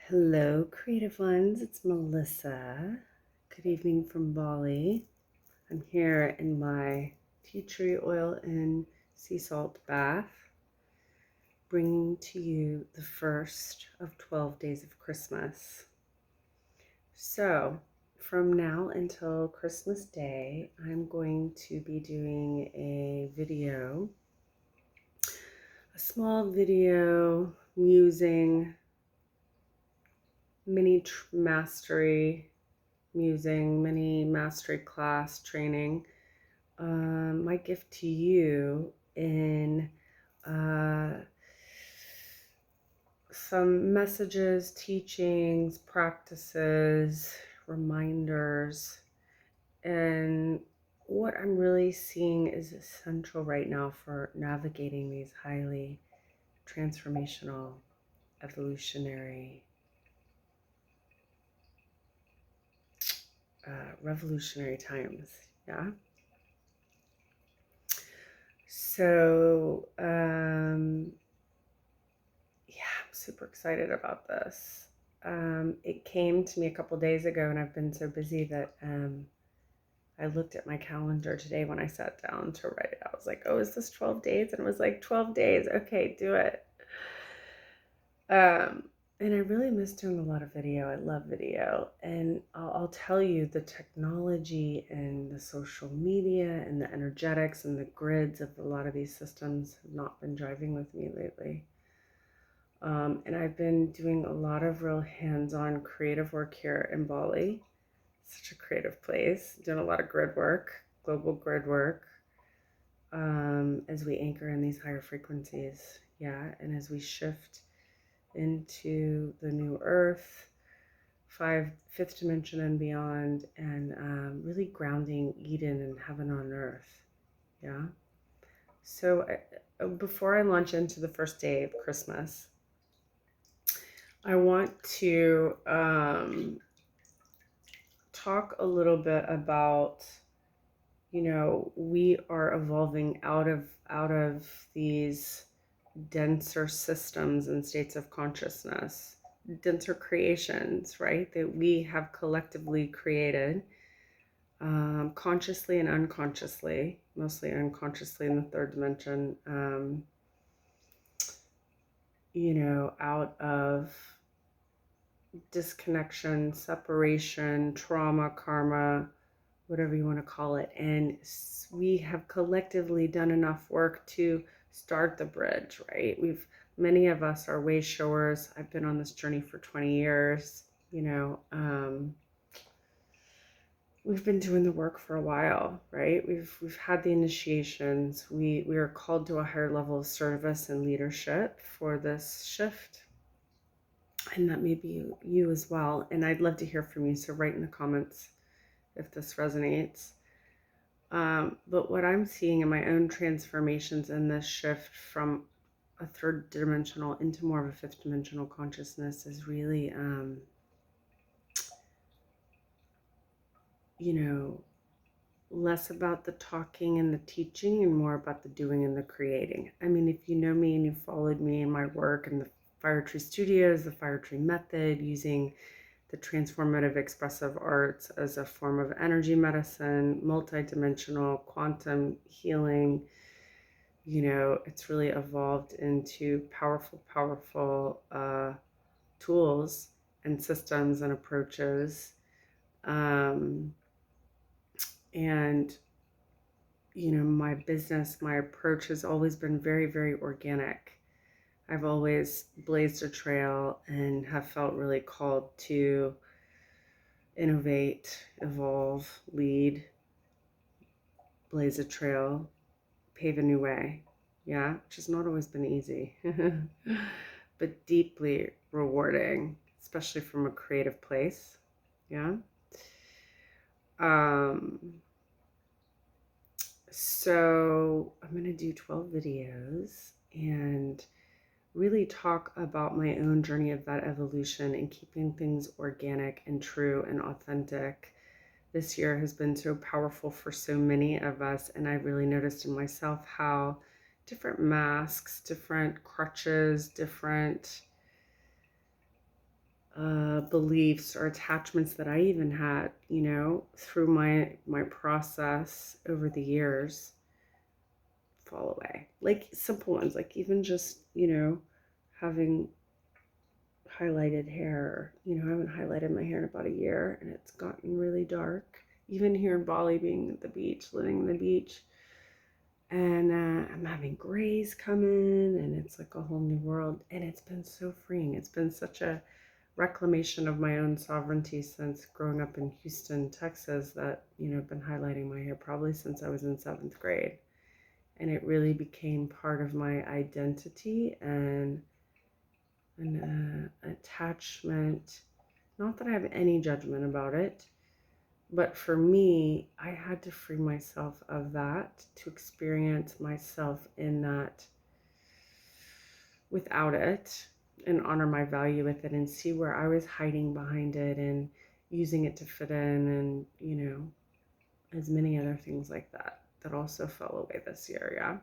Hello, creative ones. It's Melissa. Good evening from Bali. I'm here in my tea tree oil and sea salt bath, bringing to you the first of 12 days of Christmas. So, from now until Christmas Day, I'm going to be doing a small video musing, mastery mini mastery class training. My gift to you in some messages, teachings, practices, reminders, and what I'm really seeing is essential right now for navigating these highly transformational, evolutionary, revolutionary times. Yeah. So, yeah, I'm super excited about this. It came to me a couple days ago, and I've been so busy that I looked at my calendar today when I sat down to write it. I was like, oh, is this 12 days? And it was like, 12 days. Okay, do it. And I really miss doing a lot of video. I love video. And I'll tell you, the technology and the social media and the energetics and the grids of a lot of these systems have not been driving with me lately. And I've been doing a lot of real hands-on creative work here in Bali. Such a creative place. Doing a lot of grid work, global grid work, as we anchor in these higher frequencies. Yeah, and as we shift into the new earth, fifth dimension and beyond, and really grounding Eden and heaven on earth. Yeah. So before I launch into the first day of Christmas, I want to talk a little bit about, we are evolving out of these denser systems and states of consciousness, denser creations, right? That we have collectively created, consciously and unconsciously, mostly unconsciously in the third dimension, out of disconnection, separation, trauma, karma, whatever you want to call it. And we have collectively done enough work to start the bridge, right? Many of us are way showers. I've been on this journey for 20 years, we've been doing the work for a while, right? We've had the initiations. We are called to a higher level of service and leadership for this shift. And that may be you as well. And I'd love to hear from you. So write in the comments if this resonates. But what I'm seeing in my own transformations in this shift from a third dimensional into more of a fifth dimensional consciousness is really, less about the talking and the teaching and more about the doing and the creating. I mean, if you know me and you followed me in my work in the Fire Tree Studios, the Fire Tree Method, using the transformative expressive arts as a form of energy medicine, multidimensional quantum healing, it's really evolved into powerful tools and systems and approaches. And my business, my approach has always been very, very organic. I've always blazed a trail and have felt really called to innovate, evolve, lead, blaze a trail, pave a new way. Yeah, which has not always been easy, but deeply rewarding, especially from a creative place. Yeah. So I'm going to do 12 videos and really talk about my own journey of that evolution and keeping things organic and true and authentic. This year has been so powerful for so many of us, and I really noticed in myself how different masks, different crutches, different beliefs or attachments that I even had, you know, through my process over the years fall away. Like simple ones, like even just, you know, having highlighted hair. You know, I haven't highlighted my hair in about a year and it's gotten really dark. Even here in Bali, being at the beach, living on the beach, and I'm having grays come in, and it's like a whole new world. And it's been so freeing. It's been such a reclamation of my own sovereignty since growing up in Houston, Texas, that, you know, I've been highlighting my hair probably since I was in 7th grade. And it really became part of my identity and an attachment. Not that I have any judgment about it, but for me, I had to free myself of that to experience myself in that without it and honor my value with it and see where I was hiding behind it and using it to fit in, and, you know, as many other things like that that also fell away this year. Yeah.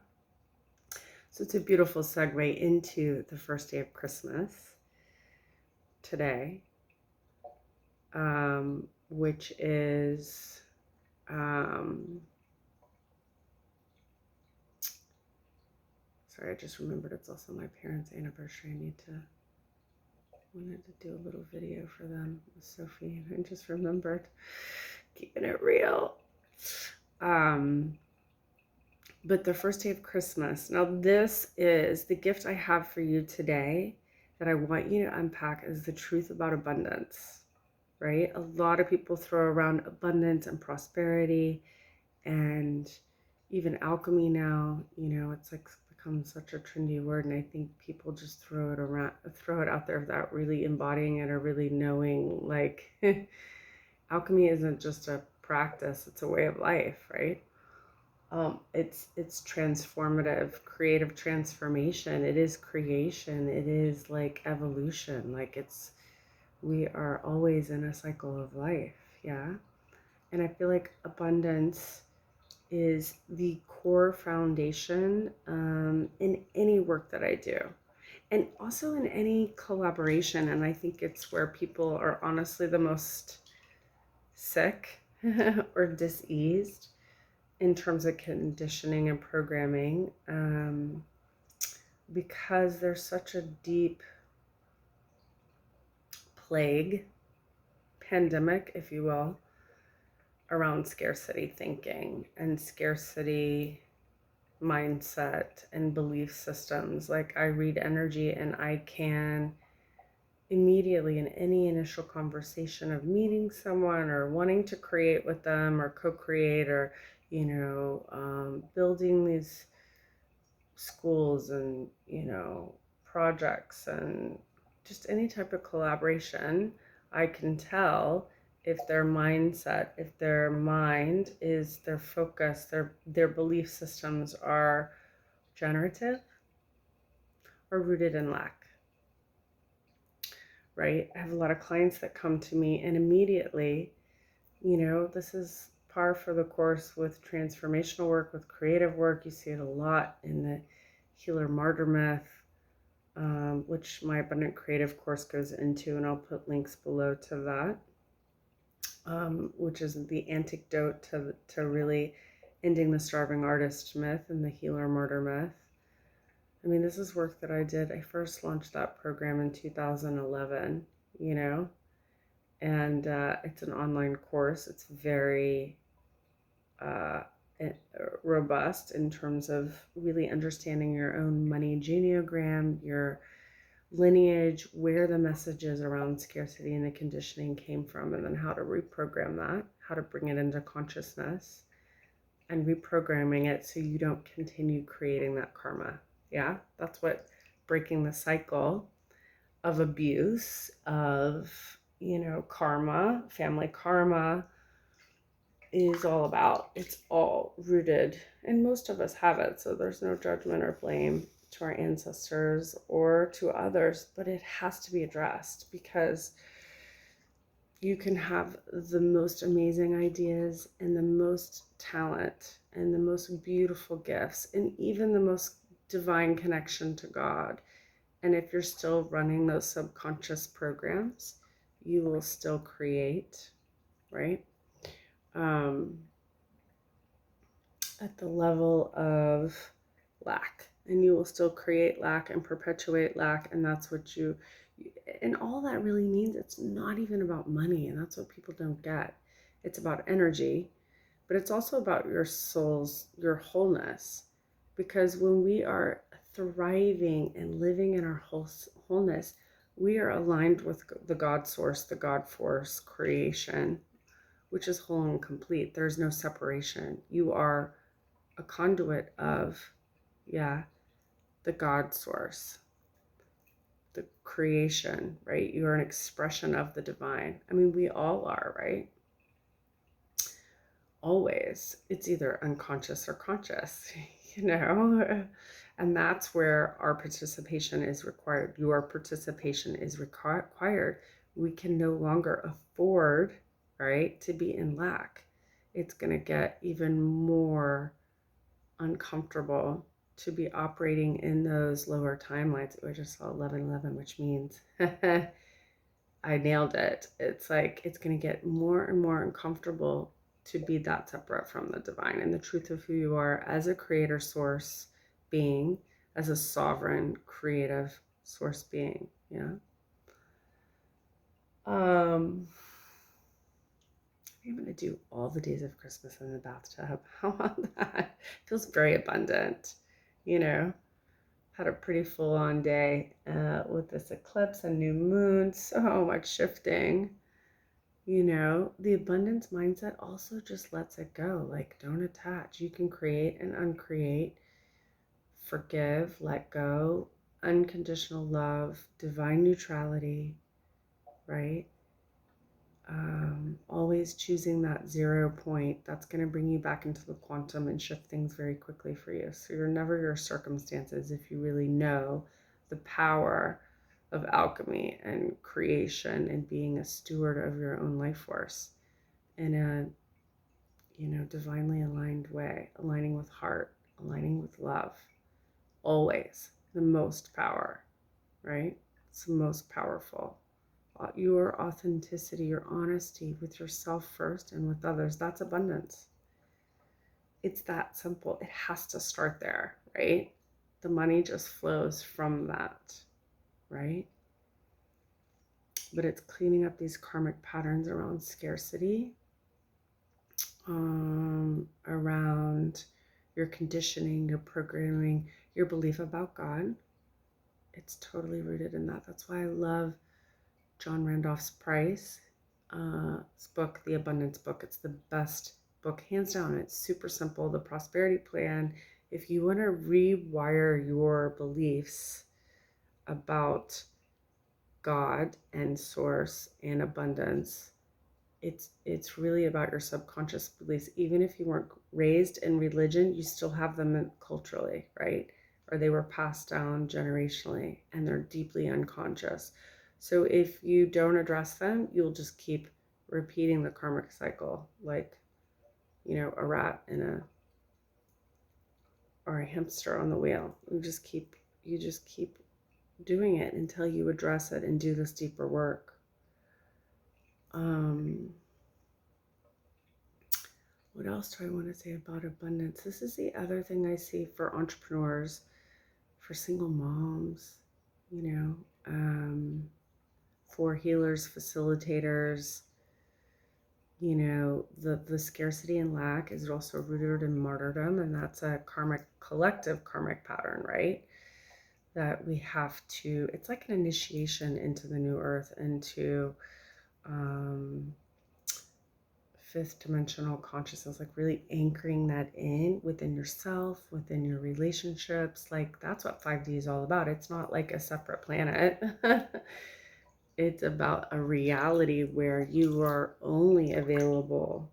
So it's a beautiful segue into the first day of Christmas today, which is, sorry, I just remembered it's also my parents' anniversary. Wanted to do a little video for them with Sophie, and I just remembered, keeping it real. But the first day of Christmas. Now, this is the gift I have for you today that I want you to unpack, is the truth about abundance, right? A lot of people throw around abundance and prosperity and even alchemy now. You know, it's like become such a trendy word, and I think people just throw it out there without really embodying it or really knowing, like, alchemy isn't just a practice, it's a way of life, right? It's transformative, creative transformation. It is creation. It is like evolution. Like we are always in a cycle of life. Yeah. And I feel like abundance is the core foundation in any work that I do, and also in any collaboration. And I think it's where people are honestly the most sick or diseased in terms of conditioning and programming, because there's such a deep plague, pandemic, if you will, around scarcity thinking and scarcity mindset and belief systems. Like, I read energy and I can immediately, in any initial conversation of meeting someone or wanting to create with them or co-create, or, you know, building these schools and, you know, projects and just any type of collaboration, I can tell if their mindset, if their mind is, their focus, their belief systems are generative or rooted in lack, right? I have a lot of clients that come to me and immediately, you know, this is par for the course with transformational work, with creative work. You see it a lot in the healer martyr myth, which my Abundant Creative course goes into, and I'll put links below to that, which is the antidote to really ending the starving artist myth and the healer martyr myth. I mean, this is work that I did. I first launched that program in 2011, you know, and it's an online course. It's very robust in terms of really understanding your own money geneogram, your lineage, where the messages around scarcity and the conditioning came from, and then how to reprogram that, how to bring it into consciousness and reprogramming it so you don't continue creating that karma. Yeah, that's what breaking the cycle of abuse, of, you know, karma, family karma is all about. It's all rooted, and most of us have it, so there's no judgment or blame to our ancestors or to others, but it has to be addressed, because you can have the most amazing ideas and the most talent and the most beautiful gifts and even the most divine connection to God. And if you're still running those subconscious programs, you will still create, right? Um, at the level of lack, and you will still create lack and perpetuate lack, and that's what you, and all that really means, it's not even about money, and that's what people don't get. It's about energy, but it's also about your soul's, your wholeness, because when we are thriving and living in our wholeness, we are aligned with the God source, the God force, creation, which is whole and complete. There's no separation. You are a conduit of, yeah, the God source, the creation, right? You are an expression of the divine. I mean, we all are, right? Always. It's either unconscious or conscious, you know? And that's where our participation is required. Your participation is required. We can no longer afford, right, to be in lack. It's going to get even more uncomfortable to be operating in those lower timelines. I just saw 1111, which means I nailed it. It's like it's going to get more and more uncomfortable to be that separate from the divine and the truth of who you are as a creator source being, as a sovereign creative source being. Yeah. I'm going to do all the days of Christmas in the bathtub. How about that? Feels very abundant, you know. Had a pretty full-on day with this eclipse and new moon. So much shifting. You know, the abundance mindset also just lets it go. Like, don't attach. You can create and uncreate, forgive, let go, unconditional love, divine neutrality, right? Always choosing that 0 point. That's going to bring you back into the quantum and shift things very quickly for you. So you're never your circumstances if you really know the power of alchemy and creation and being a steward of your own life force in a, you know, divinely aligned way, aligning with heart, aligning with love. Always the most power, right? It's the most powerful. Your authenticity, your honesty with yourself first and with others, that's abundance. It's that simple. It has to start there, right? The money just flows from that, right? But it's cleaning up these karmic patterns around scarcity, around your conditioning, your programming, your belief about God. It's totally rooted in that. That's why I love John Randolph's book, The Abundance Book. It's the best book, hands down. It's super simple. The Prosperity Plan. If you want to rewire your beliefs about God and source and abundance, it's really about your subconscious beliefs. Even if you weren't raised in religion, you still have them culturally, right? Or they were passed down generationally and they're deeply unconscious. So if you don't address them, you'll just keep repeating the karmic cycle, like, you know, a rat in a, or a hamster on the wheel. You just keep doing it until you address it and do this deeper work. What else do I want to say about abundance? This is the other thing I see for entrepreneurs, for single moms, you know, for healers, facilitators. You know, the scarcity and lack is also rooted in martyrdom, and that's a collective karmic pattern, right? That we have to, it's like an initiation into the new earth, into fifth dimensional consciousness, like really anchoring that in within yourself, within your relationships. Like that's what 5D is all about. It's not like a separate planet. It's about a reality where you are only available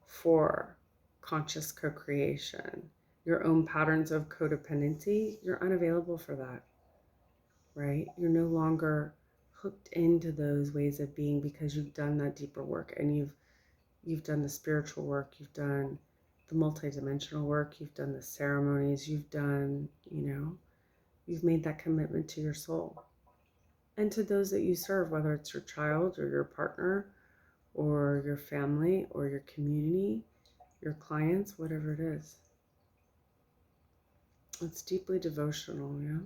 for conscious co-creation. Your own patterns of codependency, you're unavailable for that, right? You're no longer hooked into those ways of being because you've done that deeper work and you've done the spiritual work, you've done the multidimensional work, you've done the ceremonies, you've done, you know, you've made that commitment to your soul. and to those that you serve, whether it's your child or your partner or your family or your community, your clients, whatever it is. It's deeply devotional, yeah.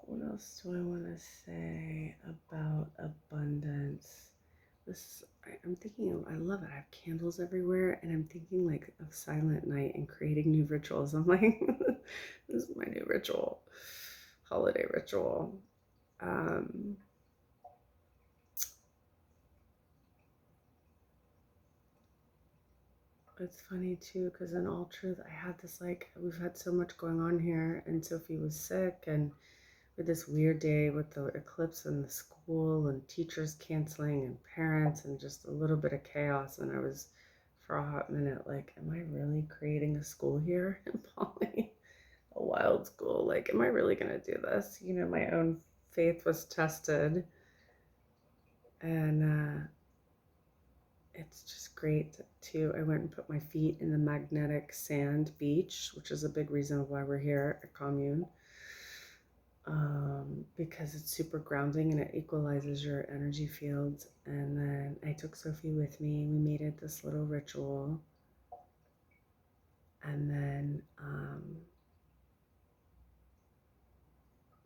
What else do I want to say about abundance? I'm thinking of, I love it. I have candles everywhere, and I'm thinking like of Silent Night and creating new rituals. I'm like, this is my new ritual, holiday ritual. Um, it's funny too, because in all truth, I had this like, we've had so much going on here, and Sophie was sick, and with this weird day with the eclipse in the school and teachers canceling and parents and just a little bit of chaos. And I was, for a hot minute, like, am I really creating a school here in Poly? A wild school? Like, am I really going to do this? You know, my own faith was tested. And it's just great too. I went and put my feet in the magnetic sand beach, which is a big reason why we're here at Commune. Because it's super grounding and it equalizes your energy fields. And then I took Sophie with me. We made it this little ritual. And then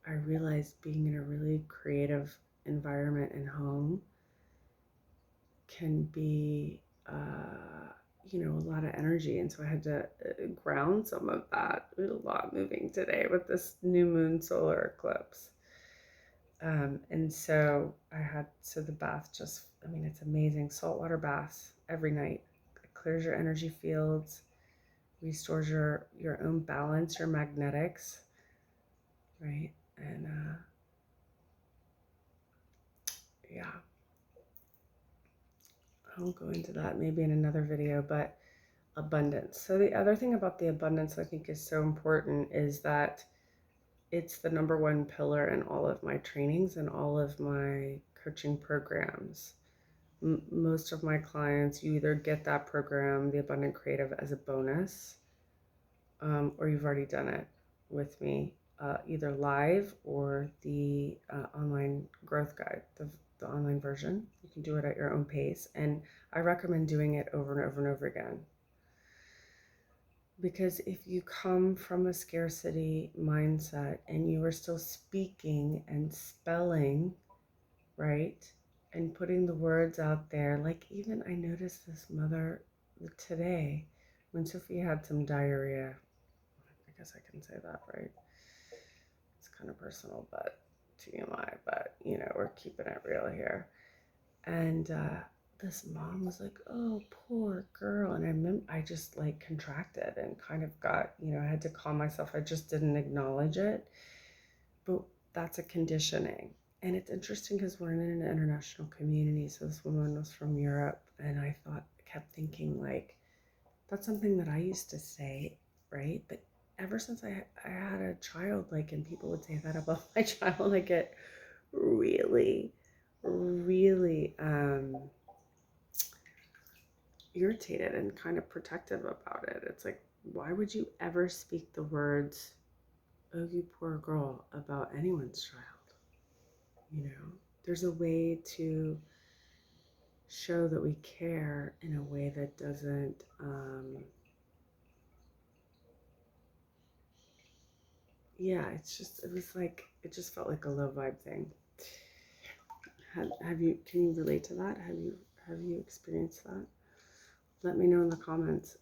I realized being in a really creative environment and home can be, a lot of energy. And so I had to ground some of that. We had a lot moving today with this new moon solar eclipse. And so the bath just, it's amazing. Saltwater baths every night. It clears your energy fields, restores your own balance, your magnetics, right? And yeah, I'll go into that maybe in another video, but abundance. So the other thing about the abundance I think is so important is that it's the number one pillar in all of my trainings and all of my coaching programs. Most of my clients, you either get that program, the Abundant Creative, as a bonus, or you've already done it with me, either live or the online growth guide, the online version. You can do it at your own pace. And I recommend doing it over and over and over again. Because if you come from a scarcity mindset and you are still speaking and spelling, right? And putting the words out there. Like, even I noticed this mother today when Sophie had some diarrhea. I guess I can say that, right? It's kind of personal, but TMI, but we're keeping it real here. And this mom was like, oh, poor girl. And I just like contracted and kind of got, I had to calm myself. I just didn't acknowledge it. But that's a conditioning. And it's interesting because we're in an international community. So this woman was from Europe, and I kept thinking, like, that's something that I used to say, right? But ever since I had a child, like, and people would say that about my child, I get really, really irritated and kind of protective about it. It's like, why would you ever speak the words, oh, you poor girl, about anyone's child? There's a way to show that we care in a way that doesn't it just felt like a low vibe thing. Can you relate to that? Have you experienced that? Let me know in the comments.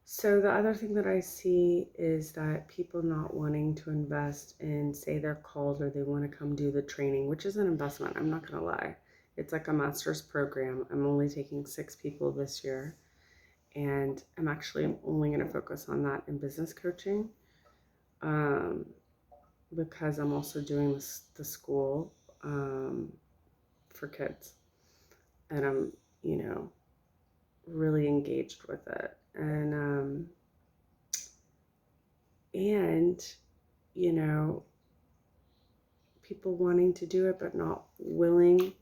So the other thing that I see is that people not wanting to invest in, say they're called or they want to come do the training, which is an investment, I'm not gonna lie. It's like a master's program. I'm only taking 6 people this year, and I'm only gonna focus on that in business coaching, because I'm also doing the school for kids, and I'm, really engaged with it. And people wanting to do it but not willing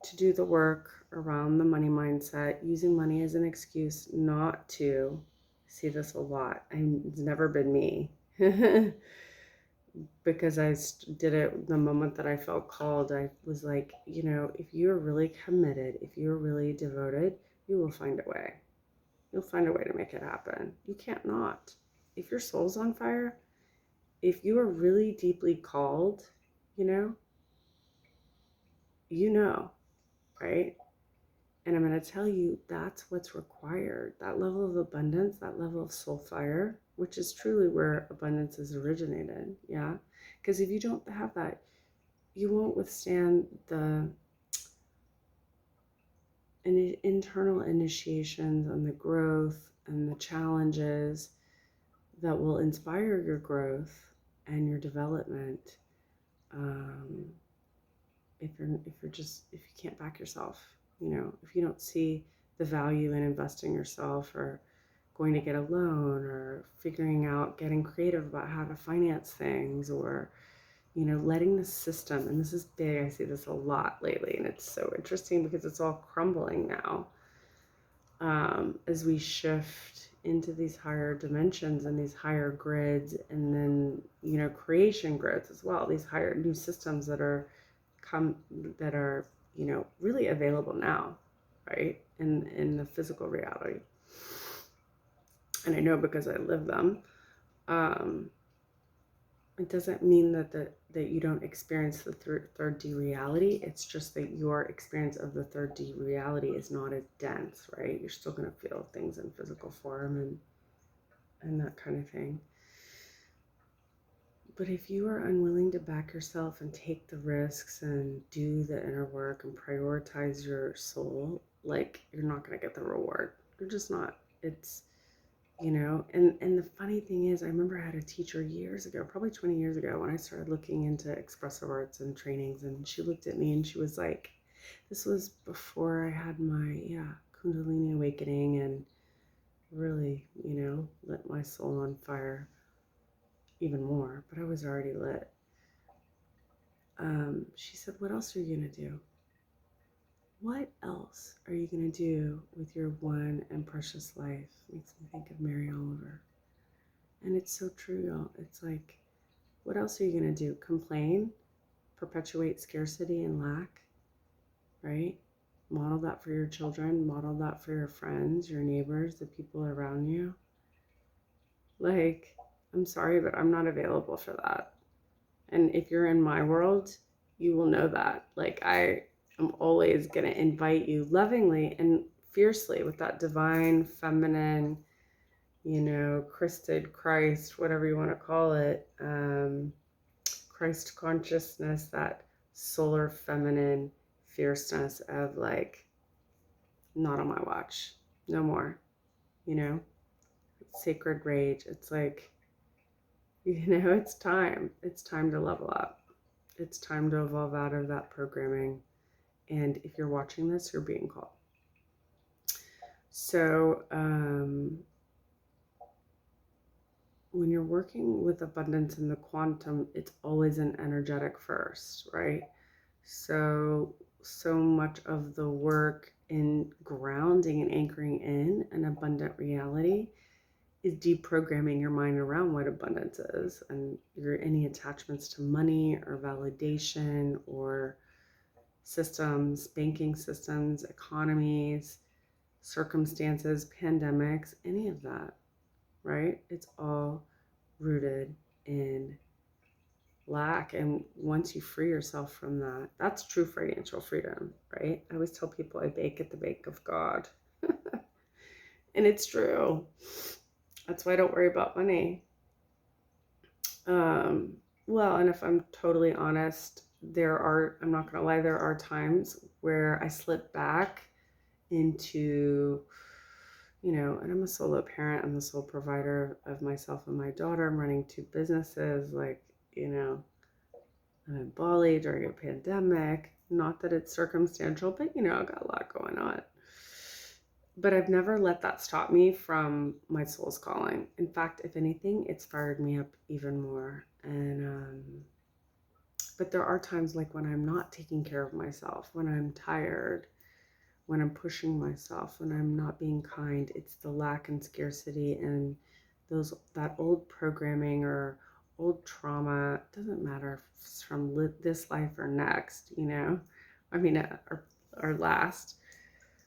to do the work around the money mindset, using money as an excuse not to. See this a lot. It's never been me. because did it the moment that I felt called. I was like, if you're really committed, if you're really devoted, you will find a way. You'll find a way to make it happen. You can't not. If your soul's on fire, if you are really deeply called, you know, you know, right? And I'm going to tell you that's what's required. That level of abundance, that level of soul fire, which is truly where abundance is originated. Yeah. Because if you don't have that, you won't withstand the internal initiations and the growth and the challenges that will inspire your growth and your development. Um, if you can't back yourself, if you don't see the value in investing yourself, or going to get a loan, or figuring out getting creative about how to finance things, or letting the system, and this is big, I see this a lot lately, and it's so interesting because it's all crumbling now, as we shift into these higher dimensions and these higher grids, and then creation grids as well, these higher new systems that are really available now, right, in the physical reality. And I know because I live them. It doesn't mean that you don't experience the third D reality. It's just that your experience of the third D reality is not as dense, right? You're still going to feel things in physical form and that kind of thing. But if you are unwilling to back yourself and take the risks and do the inner work and prioritize your soul, like, you're not going to get the reward. You're just not. It's, and the funny thing is, I remember I had a teacher years ago, probably 20 years ago, when I started looking into expressive arts and trainings, and she looked at me and she was like, this was before I had my, Kundalini awakening and really, lit my soul on fire even more, but I was already lit. She said, what else are you going to do? What else are you going to do with your one and precious life? Makes me think of Mary Oliver. And it's so true, y'all. It's like, what else are you going to do? Complain? Perpetuate scarcity and lack? Right? Model that for your children. Model that for your friends, your neighbors, the people around you. Like, I'm sorry, but I'm not available for that. And if you're in my world, you will know that. Like, I am always going to invite you lovingly and fiercely with that divine, feminine, Christed Christ, whatever you want to call it, Christ consciousness, that solar feminine fierceness of like, not on my watch, no more, sacred rage. It's like, it's time. It's time to level up. It's time to evolve out of that programming. And if you're watching this, you're being called. So, when you're working with abundance in the quantum, it's always an energetic first, right? So much of the work in grounding and anchoring in an abundant reality is deprogramming your mind around what abundance is, and any attachments to money or validation or systems, banking systems, economies, circumstances, pandemics, any of that, right? It's all rooted in lack. And once you free yourself from that, that's true financial freedom, right? I always tell people I bake at the bank of God. And it's true. That's why I don't worry about money. Well, and if I'm totally honest, I'm not going to lie, there are times where I slip back into, and I'm a solo parent. I'm the sole provider of myself and my daughter. I'm running two businesses, like, I'm in Bali during a pandemic. Not that it's circumstantial, but, I got a lot going on. But I've never let that stop me from my soul's calling. In fact, if anything, it's fired me up even more. And, but there are times like when I'm not taking care of myself, when I'm tired, when I'm pushing myself, when I'm not being kind. It's the lack and scarcity and that old programming or old trauma. Doesn't matter if it's from this life or next, I mean, or last,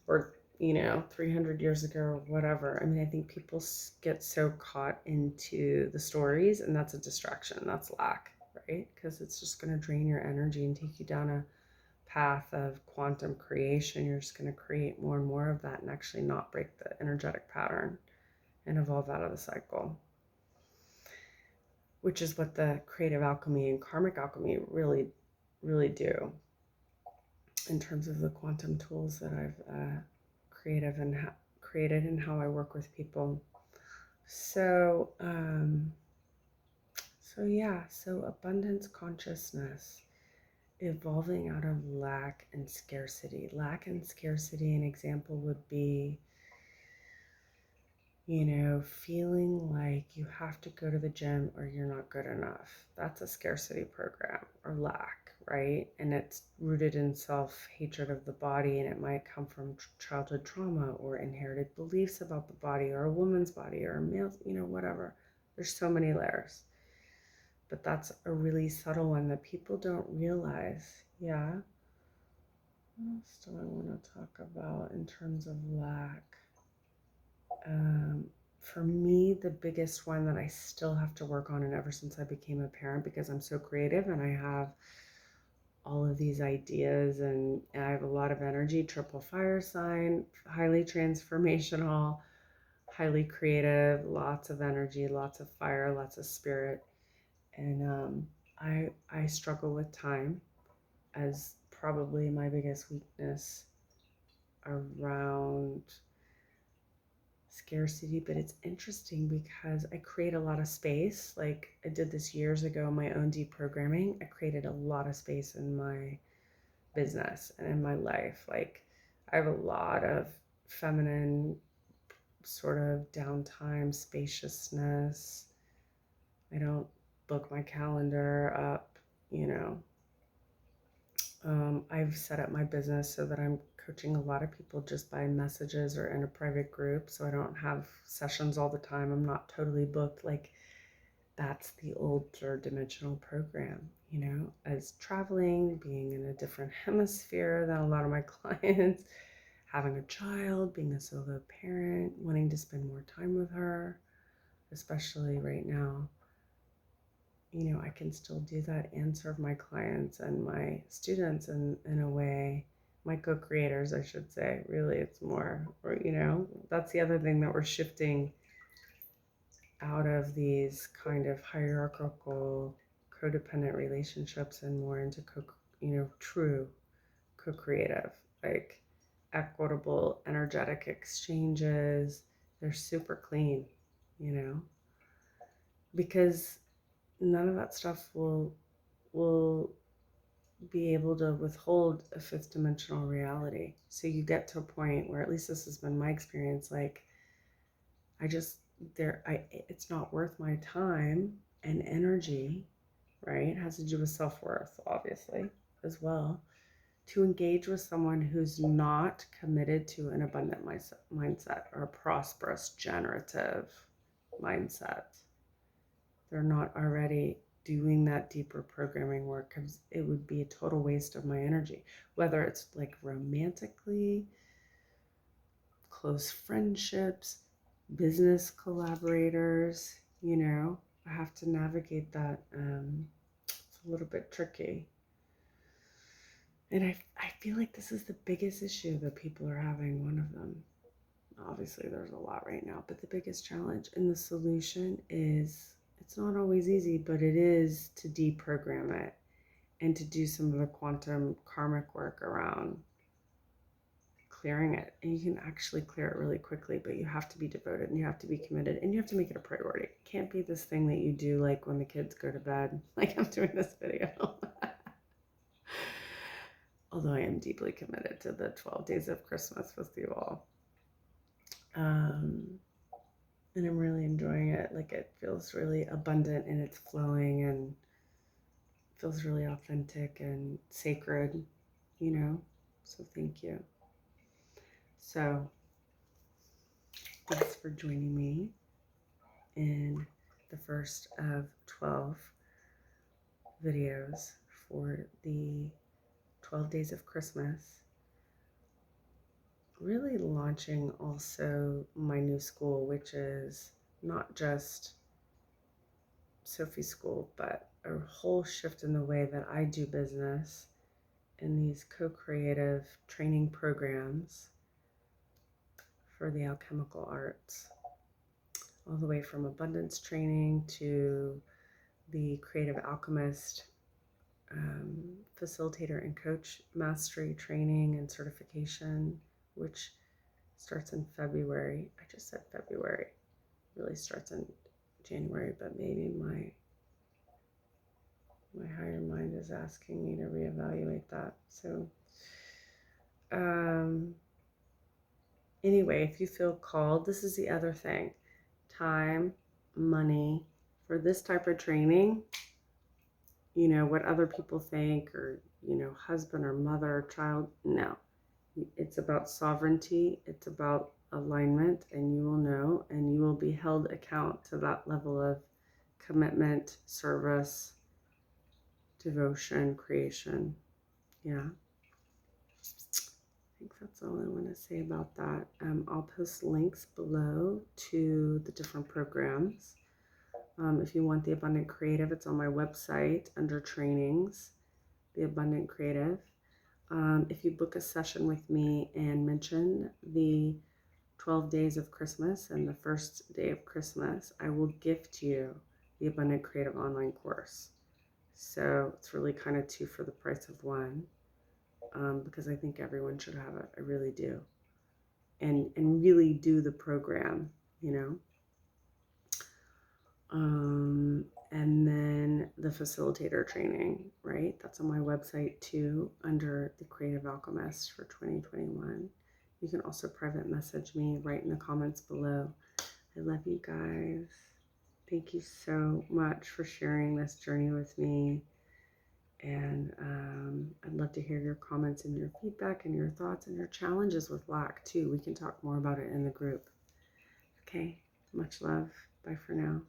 or 300 years ago or whatever. I mean, I think people get so caught into the stories, and that's a distraction. That's lack, right? Because it's just going to drain your energy and take you down a path of quantum creation. You're just going to create more and more of that and actually not break the energetic pattern and evolve out of the cycle, which is what the creative alchemy and karmic alchemy really, really do in terms of the quantum tools that I've created and how I work with people. So, so abundance consciousness, evolving out of lack and scarcity. Lack and scarcity, an example would be, feeling like you have to go to the gym or you're not good enough. That's a scarcity program or lack, right? And it's rooted in self-hatred of the body, and it might come from childhood trauma or inherited beliefs about the body or a woman's body or a male, whatever. There's so many layers. But that's a really subtle one that people don't realize. Yeah. What else do I want to talk about in terms of lack? For me, the biggest one that I still have to work on, and ever since I became a parent, because I'm so creative and I have all of these ideas and I have a lot of energy, triple fire sign, highly transformational, highly creative, lots of energy, lots of fire, lots of spirit. And I struggle with time as probably my biggest weakness around scarcity. But it's interesting because I create a lot of space. Like I did this years ago, my own deprogramming. I created a lot of space in my business and in my life. Like I have a lot of feminine sort of downtime, spaciousness. I don't book my calendar up, I've set up my business so that I'm coaching a lot of people just by messages or in a private group. So I don't have sessions all the time. I'm not totally booked. Like that's the old third dimensional program, as traveling, being in a different hemisphere than a lot of my clients, having a child, being a solo parent, wanting to spend more time with her, especially right now. I can still do that and serve my clients and my students in a way, my co-creators, I should say. Really, it's more, or, that's the other thing that we're shifting out of these kind of hierarchical, codependent relationships and more into, true co-creative, like equitable, energetic exchanges. They're super clean, because none of that stuff will be able to withhold a fifth dimensional reality. So you get to a point where, at least this has been my experience, like it's not worth my time and energy, right? It has to do with self-worth, obviously, as well, to engage with someone who's not committed to an abundant mindset or a prosperous, generative mindset. They're not already doing that deeper programming work, because it would be a total waste of my energy, whether it's like romantically, close friendships, business collaborators. I have to navigate that. It's a little bit tricky, and I feel like this is the biggest issue that people are having. One of them, obviously there's a lot right now, but the biggest challenge and the solution is, it's not always easy, but it is to deprogram it and to do some of the quantum karmic work around clearing it. And you can actually clear it really quickly, but you have to be devoted and you have to be committed and you have to make it a priority. It can't be this thing that you do like when the kids go to bed, like I'm doing this video. Although I am deeply committed to the 12 days of Christmas with you all. And I'm really enjoying it. Like it feels really abundant and it's flowing and feels really authentic and sacred, So thank you. So thanks for joining me in the first of 12 videos for the 12 days of Christmas. Really launching also my new school, which is not just Sophie's School, but a whole shift in the way that I do business in these co-creative training programs for the alchemical arts, all the way from abundance training to the creative alchemist, facilitator and coach mastery training and certification, which starts in February. I just said February, really starts in January, but maybe my higher mind is asking me to reevaluate that. So anyway, if you feel called, this is the other thing. Time, money for this type of training, you know, what other people think, or, you know, husband or mother or child, no. It's about sovereignty, it's about alignment, and you will know, and you will be held account to that level of commitment, service, devotion, creation. Yeah. I think that's all I want to say about that. I'll post links below to the different programs. If you want the Abundant Creative, it's on my website under trainings, the Abundant Creative. If you book a session with me and mention the 12 days of Christmas and the first day of Christmas, I will gift you the Abundant Creative online course. So it's really kind of two for the price of one, because I think everyone should have it. I really do. And really do the program, you know. And then the facilitator training, right? That's on my website too, under the Creative Alchemist for 2021. You can also private message me right in the comments below. I love you guys. Thank you so much for sharing this journey with me. And I'd love to hear your comments and your feedback and your thoughts and your challenges with lack too. We can talk more about it in the group. Okay, much love. Bye for now.